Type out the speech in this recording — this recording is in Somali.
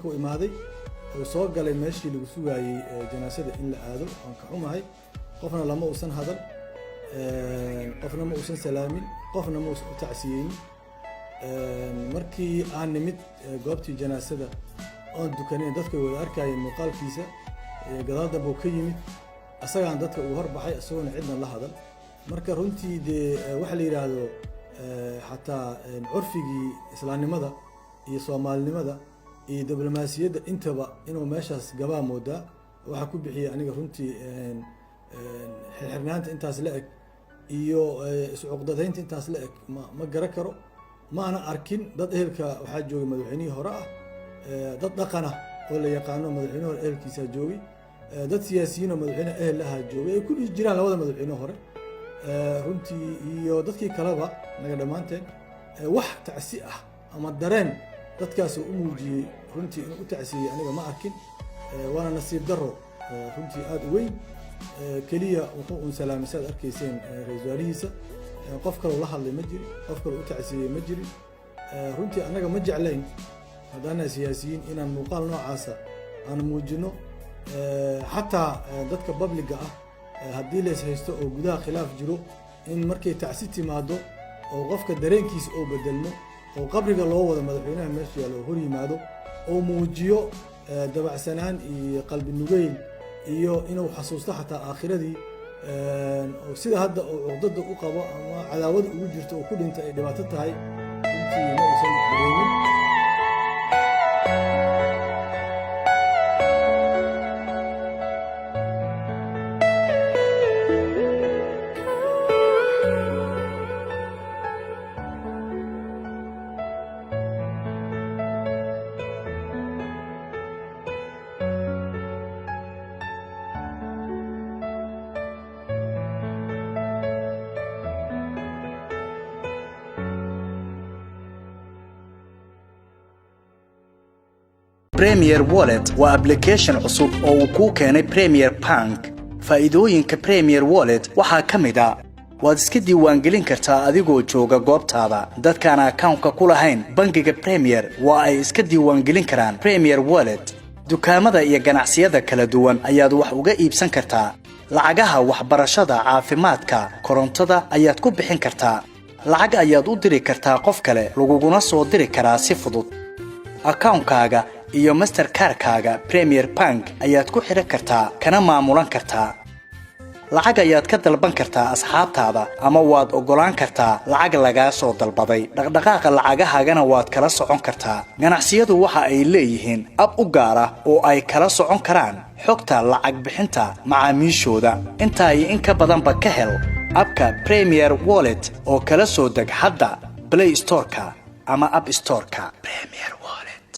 markuu imaaday oo soo galay meeshii lagu sugayay janaasada in la aado aan ka xumahay qofna lama uusan hadal qofna ma uusan salaamin qofna ma uusan tacsiyeyn markii aan nimid goobtii janaasada oo dukaneen dadka wada arkayeen muuqaalkiisa gadaal dambe uu ka yimid asagaan dadka uu horbaxay asagoona cidna la hadal marka runtii dee waxa la yiraahdo xataa curfigii islaamnimada iyo soomaalinimada iyo diblomaasiyadda intaba inuu meeshaas gabaa moodaa waxa ku bixiyay aniga runtii xirnaanta intaas la eg iyo iscuqdadaynta intaas la eg ma gara karo ma ana arkin dad ehelka waxaa joogay madaxweynihii hore ah dad dhaqana oo la yaqaano madaxweynaha hore ehelkiisa joogay dad siyaasiyiin oo madaxweynaha ehel lahaa joogay ay ku jiraan labada madaxweyne hore runtii iyo dadkii kaleba naga dhamaanteen wax tacsi ah ama dareen dadkaas u muujiyay runtii inuu tacsiyay aniga ma arkin waana nasiib daro runtii aad u weyn kaliya wuxuu salaamisaad arkayseen ra'iisul qof kale la hadlay ma jiri qof kale u tacsiyay ma jiri runtii anaga ma jeclayn hadana siyaasiyiin inaan muuqaal noocaasa aan muujino xataa dadka public ah haddii la haysto oo gudaha khilaaf jiro in markay tacsi timaado oo qofka dareenkiisa oo bedelmo oo qabriga loo wado madaxweynaha meesha yaalo hor yimaado oo muujiyo dabacsanaan iyo qalbi nugeyl iyo inuu xasuusto xataa aakhiradii oo sida hadda oo cuqdada u qabo ama cadaawad ugu jirto oo ku dhintay ay dhibaato tahay intii ma uusan dareemin Premier Wallet waa application cusub oo uu ku keenay Premier Bank. Faa'iidooyinka Premier Wallet waxaa ka mid ah waad iska diiwaangelin kartaa adigoo jooga goobtaada. Dadka aan account-ka ku lahayn bangiga Premier waa ay iska diiwaangelin karaan Premier Wallet. Dukaamada iyo ganacsiyada kala duwan ayaad wax uga iibsan kartaa. Lacagaha waxbarashada, caafimaadka, korontada ayaad ku bixin kartaa. Lacag ayaad u diri kartaa qof kale, laguguna soo diri karaa si fudud. Account-kaaga iyo Mastercard-kaaga Premier Bank ayaad ku xiran kartaa kana maamulan kartaa. Lacag ayaad ka dalban kartaa asxaabtaada ama waad ogolaan kartaa lacag laga soo dalbaday. Dhaqdhaqaaqa lacagahaagana waad kala socon kartaa. Ganacsiyadu waxa ay leeyihiin ab u gaar ah oo ay kala socon karaan xogta lacag bixinta macaamiishooda. Inta ay in ka badan ba ka hel abka Premier Wallet oo kala soo deg hadda Play Store-ka ama App Store-ka. Premier